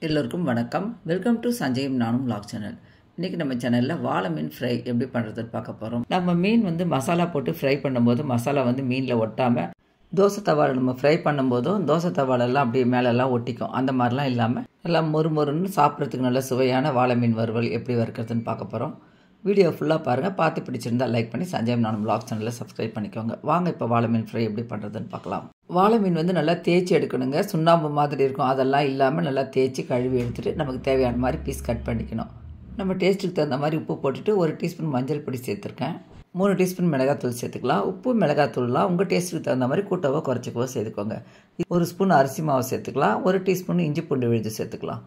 எல்லோருக்கும் வணக்கம். Welcome to சஞ்சயும் நானும் vlog சேனல். இன்றைக்கி நம்ம சேனலில் வாழை மீன் ஃப்ரை எப்படி பண்ணுறதுன்னு பார்க்க போகிறோம். நம்ம மீன் மசாலா போட்டு ஃப்ரை பண்ணும்போது மசாலா மீனில் ஒட்டாமல் தோசை தவாலை நம்ம ஃப்ரை பண்ணும்போதும் தோசை தவாலெல்லாம் அப்படியே மேலெல்லாம் ஒட்டிக்கும். அந்த மாதிரிலாம் இல்லாமல் நல்லா மொறுன்னு சாப்பிட்றதுக்கு நல்ல சுவையான வாழை மீன் வறுவல் எப்படி வறுக்கிறதுன்னு பார்க்க போகிறோம். வீடியோ ஃபுல்லாக பாருங்கள். பார்த்து பிடிச்சிருந்தால் லைக் பண்ணி சஞ்சயம் நானும் vlog சேனலில் சப்ஸ்கிரைப் பண்ணிக்கோங்க. வாங்க இப்போ வாழை மீன் ஃப்ரை எப்படி பண்ணுறதுன்னு பார்க்கலாம். வாழை மீன் நல்லா தேய்ச்சி எடுக்கணுங்க. சுண்ணாம்பு மாதிரி இருக்கும், அதெல்லாம் இல்லாமல் நல்லா தேய்ச்சி கழுவி எடுத்துகிட்டு நமக்கு தேவையான மாதிரி பீஸ் கட் பண்ணிக்கணும். நம்ம டேஸ்ட்டுக்கு தகுந்த மாதிரி உப்பு போட்டுட்டு 1 டீஸ்பூன் மஞ்சள் பொடி சேர்த்துருக்கேன். 3 டீஸ்பூன் மிளகாத்தூள் சேர்த்துக்கலாம். உப்பு மிளகாத்தூள்லாம் உங்கள் டேஸ்ட்டுக்கு தகுந்த மாதிரி கூட்டவோ குறைச்சிக்கவோ சேர்த்துக்கோங்க. 1 ஸ்பூன் அரிசி மாவு சேர்த்துக்கலாம். 1 டீஸ்பூன் இஞ்சி பூண்டு விழுது சேர்த்துக்கலாம்.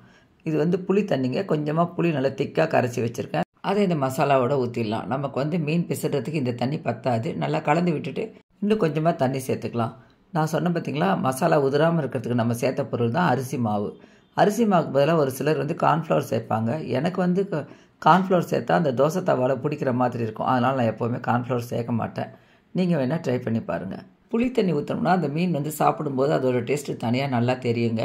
இது புளி தண்ணிங்க. கொஞ்சமாக புளி நல்லா திக்காக கரைச்சி வச்சுருக்கேன். அதை இந்த மசாலாவோட ஊற்றிடலாம். நமக்கு மீன் பிசுறதுக்கு இந்த தண்ணி பத்தாது. நல்லா கலந்து விட்டுட்டு இன்னும் கொஞ்சமாக தண்ணி சேர்த்துக்கலாம். நான் சொன்ன பார்த்தீங்களா, மசாலா உதிராமல் இருக்கிறதுக்கு நம்ம சேர்த்த பொருள் தான் அரிசி மாவு. அரிசி மாவுக்கு பதிலாக ஒரு சிலர் கார்ன்ஃப்ளவர் சேர்ப்பாங்க. எனக்கு கார்ன்ஃப்ளவர் சேர்த்தா அந்த தோசை தவாலை பிடிக்கிற மாதிரி இருக்கும். அதனால் நான் எப்போவுமே கார்ன்ஃப்ளவர் சேர்க்க மாட்டேன். நீங்கள் வேணால் ட்ரை பண்ணி பாருங்கள். புளி தண்ணி ஊற்றணும்னா அந்த மீன் சாப்பிடும்போது அதோட டேஸ்ட்டு தனியாக நல்லா தெரியுங்க.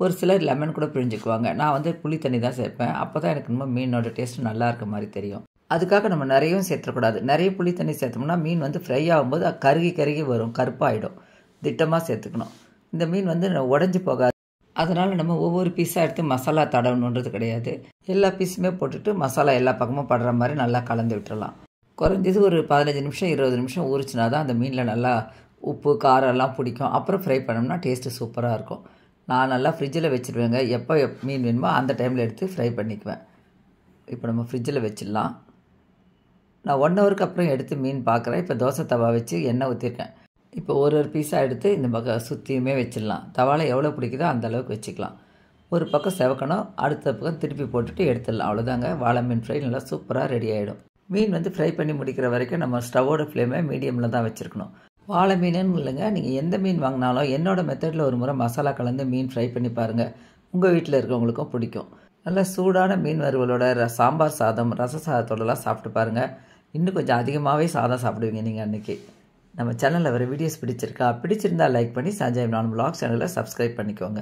ஒரு சிலர் லெமன் கூட பிழிஞ்சுக்குவாங்க. நான் புளி தண்ணி தான் சேர்ப்பேன். அப்போ தான் எனக்கு இன்னும் மீனோட டேஸ்ட்டு நல்லா இருக்க மாதிரி தெரியும். அதுக்காக நம்ம நிறையவும் சேர்த்துக்கூடாது. நிறைய புளி தண்ணி சேர்த்தோம்னா மீன் ஃப்ரை ஆகும்போது கருகி வரும், கருப்பாயிடும். திட்டமாக சேர்த்துக்கணும். இந்த மீன் உடஞ்சி போகாது. அதனால் நம்ம ஒவ்வொரு பீஸாக எடுத்து மசாலா தடவணுன்றது கிடையாது. எல்லா பீஸுமே போட்டுட்டு மசாலா எல்லா பக்கமும் படுற மாதிரி நல்லா கலந்து விட்டுறலாம். குறைஞ்சது ஒரு 15 நிமிஷம் 20 நிமிஷம் ஊறிச்சினா தான் அந்த மீனில் நல்லா உப்பு காரம் எல்லாம் பிடிக்கும். அப்புறம் ஃப்ரை பண்ணோம்னா டேஸ்ட்டு சூப்பராக இருக்கும். நான் நல்லா ஃப்ரிட்ஜில் வச்சுருவேங்க. எப்போ மீன் வேணுமோ அந்த டைமில் எடுத்து ஃப்ரை பண்ணிக்குவேன். இப்போ நம்ம ஃப்ரிட்ஜில் வச்சிடலாம். நான் 1 ஹவருக்கு அப்புறம் எடுத்து மீன் பார்க்குறேன். இப்போ தோசை தவா வச்சு எண்ணெய் ஊற்றிருக்கேன். இப்போ ஒரு பீஸாக எடுத்து இந்த பக்கம் சுற்றியுமே வச்சிடலாம். தவாலை எவ்வளோ பிடிக்குதோ அந்த அளவுக்கு வச்சுக்கலாம். ஒரு பக்கம் செவக்கணும், அடுத்த பக்கம் திருப்பி போட்டுட்டு எடுத்துடலாம். அவ்வளோதாங்க, வாழை மீன் ஃப்ரை நல்லா சூப்பராக ரெடி ஆகிடும். மீன் ஃப்ரை பண்ணி முடிக்கிற வரைக்கும் நம்ம ஸ்டவோட ஃப்ளேமே மீடியமில் தான் வச்சுருக்கணும். வாழை மீனுன்னு இல்லைங்க, நீங்கள் எந்த மீன் வாங்கினாலும் என்னோடய மெத்தடில் ஒரு முறை மசாலா கலந்து மீன் ஃப்ரை பண்ணி பாருங்கள். உங்கள் வீட்டில் இருக்கவங்களுக்கும் பிடிக்கும். நல்லா சூடான மீன் வறுவலோட சாம்பார் சாதம், ரச சாதத்தோடலாம் சாப்பிட்டு பாருங்கள். இன்னும் கொஞ்சம் அதிகமாகவே சாதம் சாப்பிடுவீங்க நீங்கள் அன்றைக்கி. நம்ம சேனலில் வர வீடியோஸ் பிடிச்சிருந்தால் லைக் பண்ணி சஞ்சயம் நானும் vlog சேனலை சப்ஸ்கிரைப் பண்ணிக்கோங்க.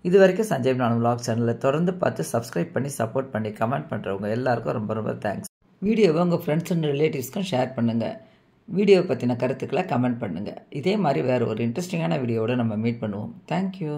இது வரைக்கும் சஞ்சயம் நானும் vlog சேனலை தொடர்ந்து பார்த்து சப்ஸ்கிரைப் பண்ணி சப்போர்ட் பண்ணி கமெண்ட் பண்ணுறவங்க எல்லாருக்கும் ரொம்ப தேங்க்ஸ். வீடியோவை உங்கள் ஃப்ரெண்ட்ஸ் அண்ட் ரிலேட்டிவ்ஸ்க்கும் ஷேர் பண்ணுங்கள். வீடியோவை பற்றின கருத்துக்களை கமெண்ட் பண்ணுங்கள். இதே மாதிரி வேறு ஒரு இன்ட்ரெஸ்டிங்கான வீடியோவோடு நம்ம மீட் பண்ணுவோம். தேங்க்யூ.